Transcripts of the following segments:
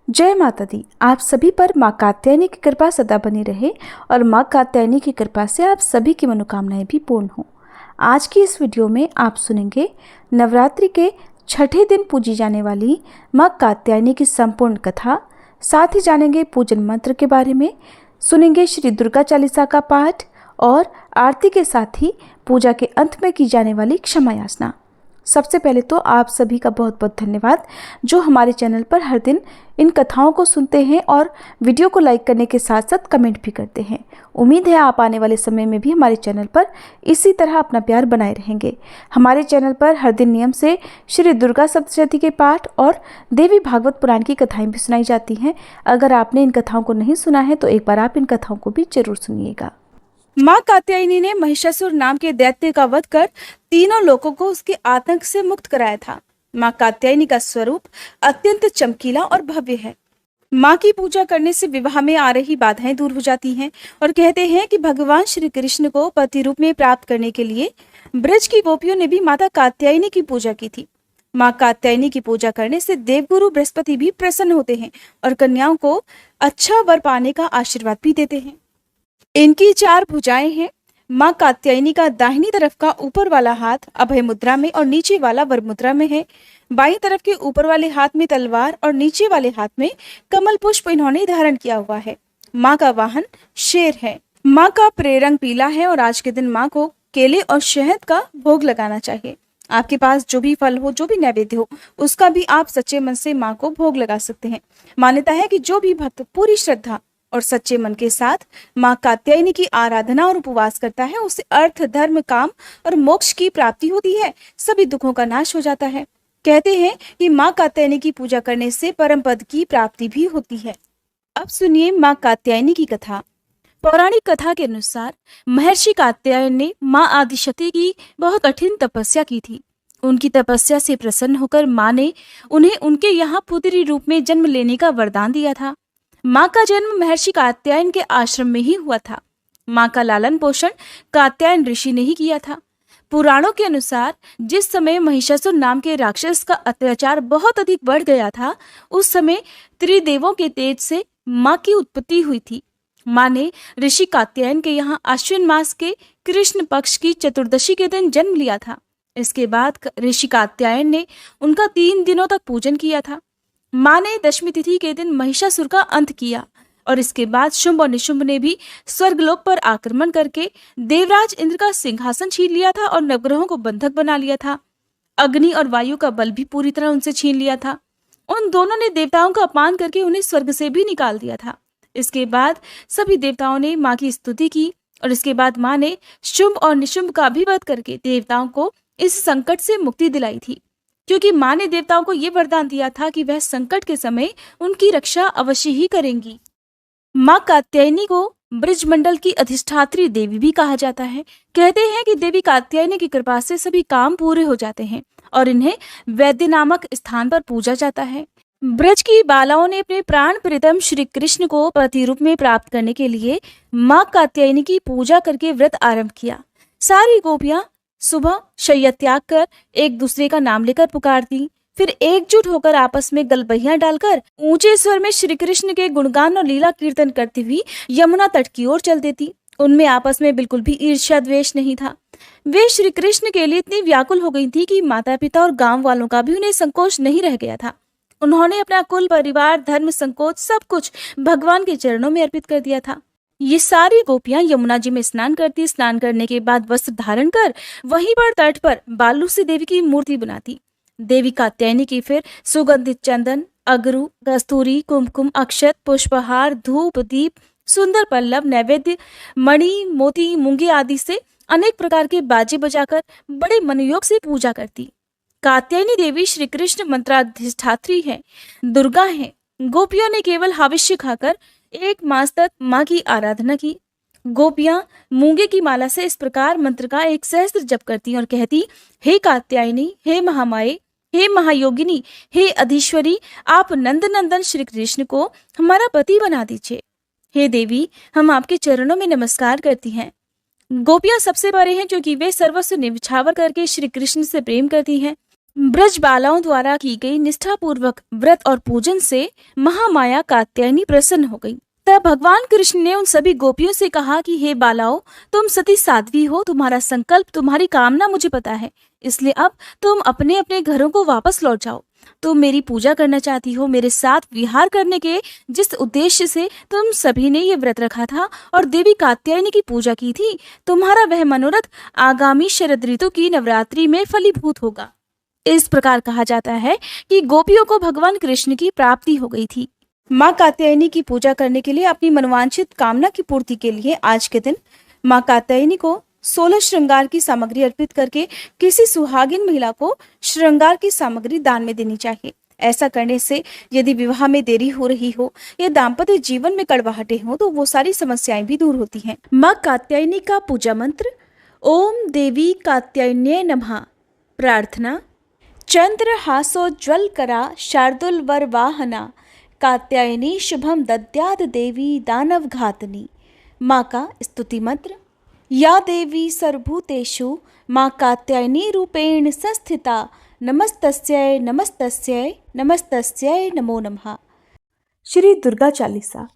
जय माता दी। आप सभी पर माँ कात्यायनी की कृपा सदा बनी रहे और माँ कात्यायनी की कृपा से आप सभी की मनोकामनाएं भी पूर्ण हों। आज की इस वीडियो में आप सुनेंगे नवरात्रि के छठे दिन पूजी जाने वाली माँ कात्यायनी की संपूर्ण कथा। साथ ही जानेंगे पूजन मंत्र के बारे में, सुनेंगे श्री दुर्गा चालीसा का पाठ और आरती के साथ ही पूजा के अंत में की जाने वाली क्षमा याचना। सबसे पहले तो आप सभी का बहुत बहुत धन्यवाद जो हमारे चैनल पर हर दिन इन कथाओं को सुनते हैं और वीडियो को लाइक करने के साथ साथ कमेंट भी करते हैं। उम्मीद है आप आने वाले समय में भी हमारे चैनल पर इसी तरह अपना प्यार बनाए रहेंगे। हमारे चैनल पर हर दिन नियम से श्री दुर्गा सप्तशती के पाठ और देवी भागवत पुराण की कथाएं भी सुनाई जाती हैं। अगर आपने इन कथाओं को नहीं सुना है तो एक बार आप इन कथाओं को भी जरूर सुनिएगा। माँ कात्यायनी ने महिषासुर नाम के दैत्य का वध कर तीनों लोगों को उसके आतंक से मुक्त कराया था। माँ कात्यायनी का स्वरूप अत्यंत चमकीला और भव्य है। माँ की पूजा करने से विवाह में आ रही बाधाएं दूर हो जाती हैं और कहते हैं कि भगवान श्री कृष्ण को पति रूप में प्राप्त करने के लिए ब्रज की गोपियों ने भी माता कात्यायनी की पूजा की थी। माँ कात्यायनी की पूजा करने से देवगुरु बृहस्पति भी प्रसन्न होते हैं और कन्याओं को अच्छा वर पाने का आशीर्वाद भी देते हैं। इनकी 4 भुजाएं हैं। माँ कात्यायनी का दाहिनी तरफ का ऊपर वाला हाथ अभय मुद्रा में और नीचे वाला वर मुद्रा में है। बाईं तरफ के ऊपर वाले हाथ में तलवार और नीचे वाले हाथ में कमल पुष्प इन्होंने धारण किया हुआ है। माँ का वाहन शेर है। माँ का प्रेरंग पीला है और आज के दिन माँ को केले और शहद का भोग लगाना चाहिए। आपके पास जो भी फल हो, जो भी नैवेद्य हो, उसका भी आप सच्चे मन से माँ को भोग लगा सकते हैं। मान्यता है कि जो भी भक्त पूरी श्रद्धा और सच्चे मन के साथ माँ कात्यायनी की आराधना और उपवास करता है उसे अर्थ, धर्म, काम और मोक्ष की प्राप्ति होती है। सभी दुखों का नाश हो जाता है। कहते हैं कि माँ कात्यायनी की पूजा करने से परम पद की प्राप्ति भी होती है। अब सुनिए माँ कात्यायनी की कथा। पौराणिक कथा के अनुसार महर्षि कात्यायन ने माँ आदिशक्ति की बहुत कठिन तपस्या की थी। उनकी तपस्या से प्रसन्न होकर माँ ने उन्हें उनके यहाँ पुत्री रूप में जन्म लेने का वरदान दिया था। माँ का जन्म महर्षि कात्यायन के आश्रम में ही हुआ था। माँ का लालन पोषण कात्यायन ऋषि ने ही किया था। पुराणों के अनुसार जिस समय महिषासुर नाम के राक्षस का अत्याचार बहुत अधिक बढ़ गया था, उस समय त्रिदेवों के तेज से माँ की उत्पत्ति हुई थी। माँ ने ऋषि कात्यायन के यहाँ आश्विन मास के कृष्ण पक्ष की चतुर्दशी के दिन जन्म लिया था। इसके बाद ऋषि कात्यायन ने उनका 3 दिनों तक पूजन किया था। माँ ने दशमी तिथि के दिन महिषासुर का अंत किया और इसके बाद शुंभ और निशुंभ ने भी स्वर्गलोक पर आक्रमण करके देवराज इंद्र का सिंहासन छीन लिया था और नवग्रहों को बंधक बना लिया था। अग्नि और वायु का बल भी पूरी तरह उनसे छीन लिया था। उन दोनों ने देवताओं का अपमान करके उन्हें स्वर्ग से भी निकाल दिया था। इसके बाद सभी देवताओं ने माँ की स्तुति की और इसके बाद माँ ने शुंभ और निशुंभ का भी वध करके देवताओं को इस संकट से मुक्ति दिलाई थी, क्योंकि माँ ने देवताओं को ये वरदान दिया था कि वह संकट के समय उनकी रक्षा अवश्य ही करेंगी। माँ कात्यायनी को ब्रजमंडल की अधिष्ठात्री देवी भी कहा जाता है। कहते हैं कि देवी कात्यायनी की कृपा से सभी काम पूरे हो जाते हैं और इन्हें वैद्य नामक स्थान पर पूजा जाता है। ब्रज की बालाओं ने अपने प्राण प्रीतम श्री कृष्ण को पति रूप में प्राप्त करने के लिए माँ कात्यायनी की पूजा करके व्रत आरंभ किया। सारी गोपियां सुबह शय्या त्याग कर एक दूसरे का नाम लेकर पुकारती, फिर एकजुट होकर आपस में गलबहियां डालकर ऊंचे स्वर में श्री कृष्ण के गुणगान और लीला कीर्तन करती हुई यमुना तट की ओर चल देती। उनमें आपस में बिल्कुल भी ईर्ष्या द्वेष नहीं था। वे श्री कृष्ण के लिए इतनी व्याकुल हो गई थी कि माता पिता और गांव वालों का भी उन्हें संकोच नहीं रह गया था। उन्होंने अपना कुल, परिवार, धर्म, संकोच सब कुछ भगवान के चरणों में अर्पित कर दिया था। ये सारी गोपियां यमुना जी में स्नान करती। स्नान करने के बाद वस्त्र धारण कर वहीं पर तट पर बालू से देवी की मूर्ति बनाती। देवी कात्यायनी की फिर सुगंधित चंदन, अगरू, कस्तूरी, कुमकुम, अक्षत, पुष्पहार, धूप, दीप, सुंदर पल्लव, नैवेद्य, मणि, मोती, मूंगे आदि से अनेक प्रकार के बाजे बजाकर बड़े मनोयोग से पूजा करती। कात्यायनी देवी श्री कृष्ण मंत्राधिष्ठात्री है, दुर्गा है। गोपियों ने केवल हविष्य खाकर 1 मास तक माँ की आराधना की। गोपियां मूंगे की माला से इस प्रकार मंत्र का 1 सहस्त्र जप करती और कहती, हे कात्यायनी, हे महामाये, हे महायोगिनी, हे अधीश्वरी, आप नंदनंदन श्री कृष्ण को हमारा पति बना दीजिए। हे देवी, हम आपके चरणों में नमस्कार करती हैं। गोपियां सबसे परे हैं क्योंकि वे सर्वस्व निछावर करके श्री कृष्ण से प्रेम करती हैं। ब्रज बालाओं द्वारा की गई निष्ठापूर्वक व्रत और पूजन से महामाया कात्यायनी प्रसन्न हो गई। तब भगवान कृष्ण ने उन सभी गोपियों से कहा कि हे बालाओं, तुम सती साध्वी हो, तुम्हारा संकल्प, तुम्हारी कामना मुझे पता है, इसलिए अब तुम अपने अपने घरों को वापस लौट जाओ। तुम मेरी पूजा करना चाहती हो, मेरे साथ विहार करने के जिस उद्देश्य से तुम सभी ने ये व्रत रखा था और देवी कात्यायनी की पूजा की थी, तुम्हारा वह मनोरथ आगामी शरद ऋतु की नवरात्रि में फलीभूत होगा। इस प्रकार कहा जाता है कि गोपियों को भगवान कृष्ण की प्राप्ति हो गई थी। माँ कात्यायनी की पूजा करने के लिए, अपनी मनोवांछित कामना की पूर्ति के लिए आज के दिन माँ कात्यायनी को 16 श्रृंगार की सामग्री अर्पित करके किसी सुहागिन महिला को श्रृंगार की सामग्री दान में देनी चाहिए। ऐसा करने से यदि विवाह में देरी हो रही हो या दाम्पत्य जीवन में कड़वाहटे हो तो वो सारी समस्याएं भी दूर होती हैं। माँ कात्यायनी का पूजा मंत्र: ओम देवी कात्यायन्ये नमः। प्रार्थना: चंद्रहासोज्ज्वलकरा शार्दूल वर वाहना कात्यायनी शुभम दद्याद देवी दानव घातनी। माँ का स्तुति मंत्र: या देवी सर्वभूतेषु माँ कात्यायनी रूपेण संस्थिता नमस्तस्यै नमस्तस्यै नमस्तस्यै नमो नमः। श्री दुर्गा चालीसा।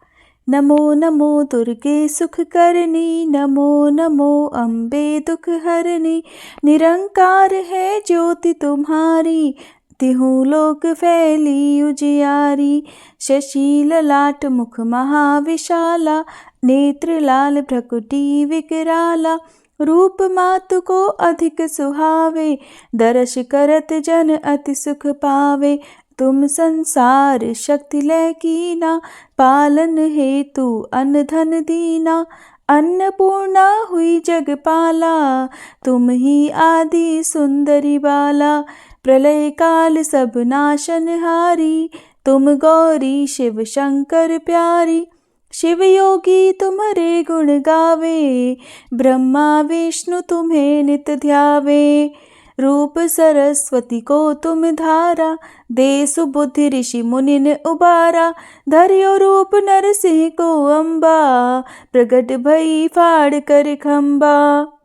नमो नमो दुर्गे सुख करनी, नमो नमो अम्बे दुख हरनी। निरंकार है ज्योति तुम्हारी, तिहु लोक फैली उजियारी। शशि ललाट मुख महाविशाला, नेत्र लाल भ्रकुटी विकराला। रूप मातु को अधिक सुहावे, दर्श करत जन अति सुख पावे। तुम संसार शक्ति लय कीना, पालन हेतु अन्न धन दीना। अन्नपूर्णा हुई जगपाला, तुम ही आदि सुंदरी बाला। प्रलय काल सब नाशनहारी, तुम गौरी शिव शंकर प्यारी। शिव योगी तुम्हारे गुण गावे, ब्रह्मा विष्णु तुम्हें नित ध्यावे। रूप सरस्वती को तुम धारा, दे सुबुद्धि ऋषि मुनिन उबारा। धर्यो रूप नरसिंह को अम्बा, प्रगट भई फाड़ कर खम्बा।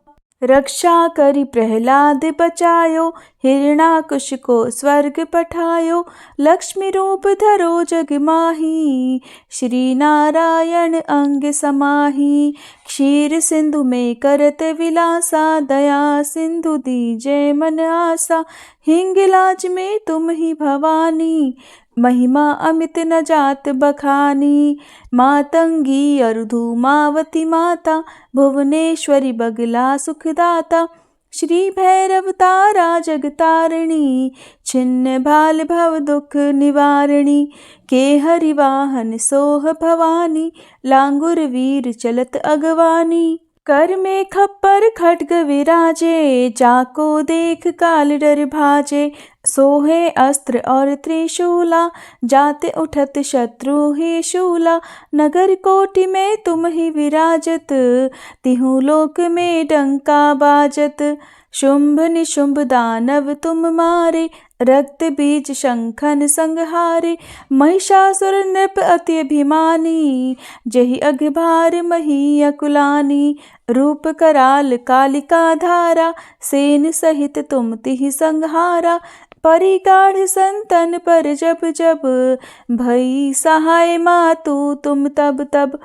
रक्षा करी प्रहलाद बचायो, हिरणाकुश को स्वर्ग पठायो। लक्ष्मी रूप धरो जग माही, श्री नारायण अंग समाही। क्षीर सिंधु में करत विलासा, दया सिंधु दीजय मन आसा। हिंगलाज में तुम ही भवानी, महिमा अमित न जात बखानी। मातंगी अरुधुमावती माता, भुवनेश्वरी बगला सुखदाता। श्री भैरव तारा जगतारिणी, छिन्न भाल भव दुख निवारिणी। के हरिवाहन सोह भवानी, लांगुर वीर चलत अगवानी। कर में खप्पर खड्ग विराजे, जाको देख काल डर भाजे। सोहे अस्त्र और त्रिशूला, जाते उठत शत्रु ही शूला। नगर कोटि में तुम ही विराजत, तिहु लोक में डंका बाजत। शुंभ निशुंभ दानव तुम मारे, रक्त बीज शंखन संहारे। महिषासुर नृप अति अभिमानी, जहि अघभार मही अकुलानी। रूप कराल कालिका धारा, सेन सहित तुम तिहि संहारा। परिगाढ़ संतन पर जब जब, भई सहाय मातु तुम तब तब।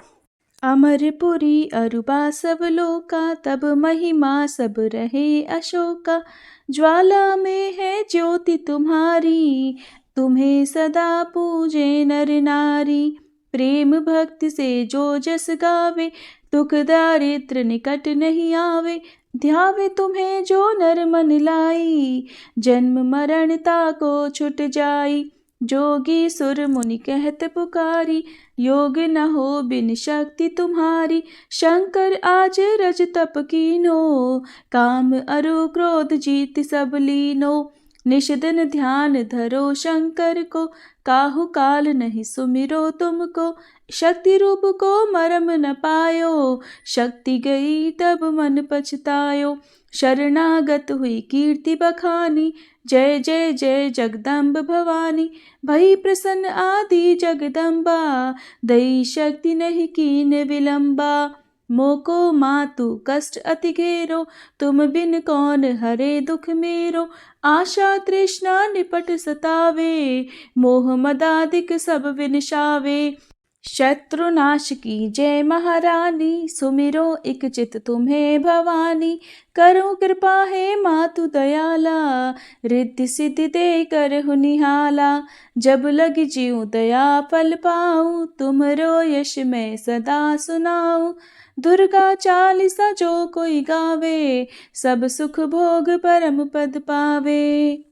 अमरपुरी अरुबा सब लोका, तब महिमा सब रहे अशोका। ज्वाला में है ज्योति तुम्हारी, तुम्हें सदा पूजे नर नारी। प्रेम भक्ति से जो जस गावे, दुख दारिद्र निकट नहीं आवे। ध्यावे तुम्हें जो नर मन लाई, जन्म मरण ताको छुट जाई। जोगी सुर मुनि कहत पुकारी, योग न हो बिन शक्ति तुम्हारी। शंकर आज रज तप कीनो, काम अरु क्रोध जीत सब लीनो। निषदन ध्यान धरो शंकर को, काहु काल नहीं सुमिरो तुमको। शक्ति रूप को मरम न पायो, शक्ति गई तब मन पछतायो। शरणागत हुई कीर्ति बखानी, जय जय जय जगदम्ब भवानी। भई प्रसन्न आदि जगदम्बा, दई शक्ति नहीं कीन विलंबा। मोको मातु कष्ट अति घेरो, तुम बिन कौन हरे दुख मेरो। आशा तृष्णा निपट सतावे, मोह मदाधिक सब विनशावे। शत्रुनाश की जय महारानी, सुमिरो इक चित तुम्हें भवानी। करो कृपा है मातु दयाला, रिद्धि सिद्धि दे करहु निहाला। जब लग जीऊँ दया फल पाऊँ, तुमरो यश मैं सदा सुनाऊँ। दुर्गा चालीसा जो कोई गावे, सब सुख भोग परम पद पावे।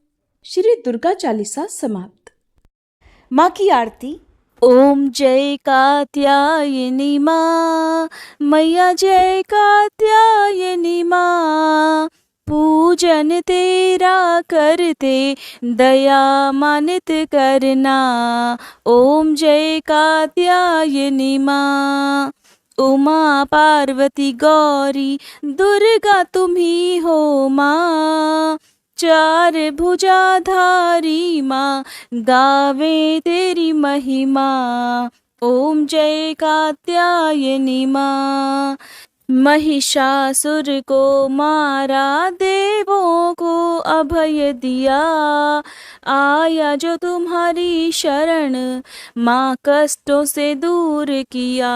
श्री दुर्गा चालीसा समाप्त। माँ की आरती। ओम जय कात्यायनी माँ, मैया जय कात्यायनी माँ। पूजन तेरा करते, दया मानित करना। ओम जय कात्यायनी माँ। उमा पार्वती गौरी दुर्गा तुम्ही हो माँ। चार भुजाधारी माँ, गावे तेरी महिमा। ओम जय कात्यायनी माँ। महिषासुर को मारा, देवों को अभय दिया। आया जो तुम्हारी शरण, माँ कष्टों से दूर किया।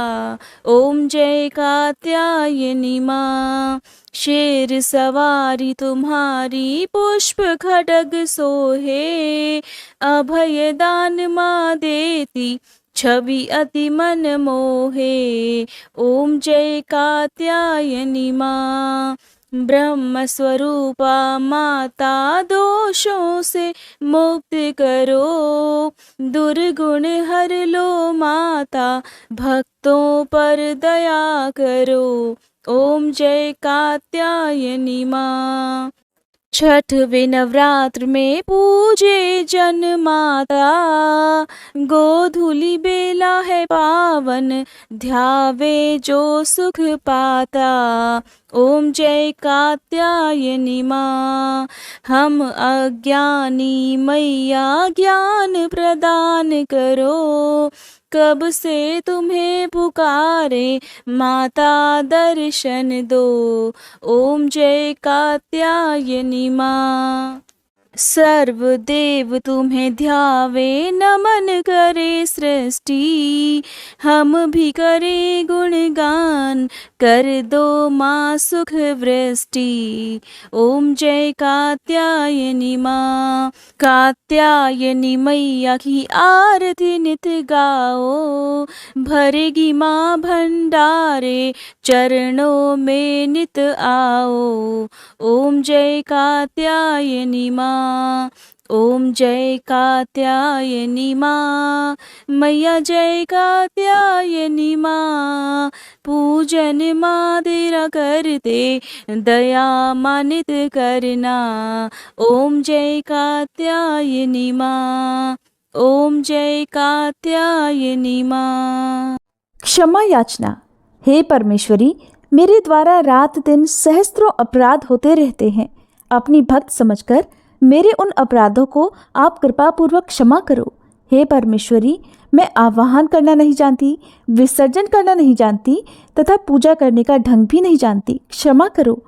ओम जय कात्यायनी माँ। शेर सवारी तुम्हारी, पुष्प खड्ग सोहे। अभय दान माँ देती, छवि अति मन मोहे। ओम जय कात्यायनी माँ। ब्रह्म स्वरूपा माता, दोषों से मुक्त करो। दुर्गुण हर लो माता, भक्तों पर दया करो। ओम जय कात्यायनी माँ। छठवें नवरात्र में पूजे जन माता, गोधूली बेला है पावन, ध्यावे जो सुख पाता। ओम जय कात्यायनी माँ। हम अज्ञानी मैया, ज्ञान प्रदान करो। कब से तुम्हें पुकारे, माता दर्शन दो। ओम जय कात्यायनी माँ। सर्वदेव तुम्हें ध्यावे, नमन करे सृष्टि। हम भी करे गुणगान, कर दो माँ सुख वृष्टि। ओम जय कात्यायनी माँ। कात्यायनी मैया की आरती नित गाओ, भरेगी माँ भंडारे, चरणों में नित आओ। ओम जय कात्यायनी माँ। ओम जय कात्यायनी माँ। मैया जय कात्यायनी माँ। पूजन माँ तेरा करते, दया मानित करना। ओम जय कात्यायनी माँ। ओम जय कात्यायनी माँ। क्षमा याचना। हे परमेश्वरी, मेरे द्वारा रात दिन सहस्त्रों अपराध होते रहते हैं। अपनी भक्त समझकर मेरे उन अपराधों को आप कृपापूर्वक क्षमा करो। हे परमेश्वरी, मैं आवाहन करना नहीं जानती, विसर्जन करना नहीं जानती तथा पूजा करने का ढंग भी नहीं जानती, क्षमा करो।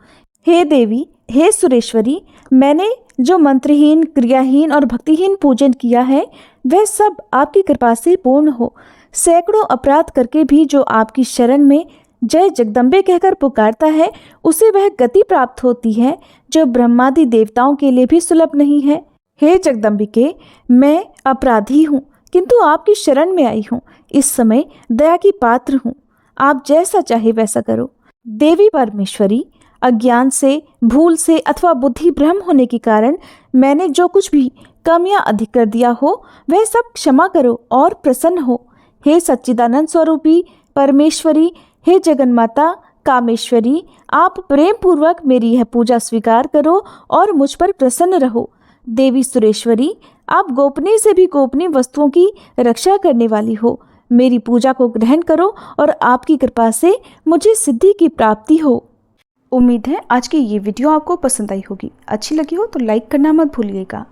हे देवी, हे सुरेश्वरी, मैंने जो मंत्रहीन, क्रियाहीन और भक्तिहीन पूजन किया है, वह सब आपकी कृपा से पूर्ण हो। सैकड़ों अपराध करके भी जो आपकी शरण में जय जगदम्बे कहकर पुकारता है, उसे वह गति प्राप्त होती है जो ब्रह्मादि देवताओं के लिए भी सुलभ नहीं है। हे जगदम्बिके, मैं अपराधी हूँ, किंतु आपकी शरण में आई हूँ। इस समय दया की पात्र हूँ, आप जैसा चाहे वैसा करो। देवी परमेश्वरी, अज्ञान से, भूल से अथवा बुद्धि भ्रम होने के कारण मैंने जो कुछ भी कम या अधिक कर दिया हो, वह सब क्षमा करो और प्रसन्न हो। हे सच्चिदानंद स्वरूपी परमेश्वरी, हे जगन्माता कामेश्वरी, आप प्रेम पूर्वक मेरी यह पूजा स्वीकार करो और मुझ पर प्रसन्न रहो। देवी सुरेश्वरी, आप गोपनीय से भी गोपनीय वस्तुओं की रक्षा करने वाली हो। मेरी पूजा को ग्रहण करो और आपकी कृपा से मुझे सिद्धि की प्राप्ति हो। उम्मीद है आज की ये वीडियो आपको पसंद आई होगी। अच्छी लगी हो तो लाइक करना मत भूलिएगा।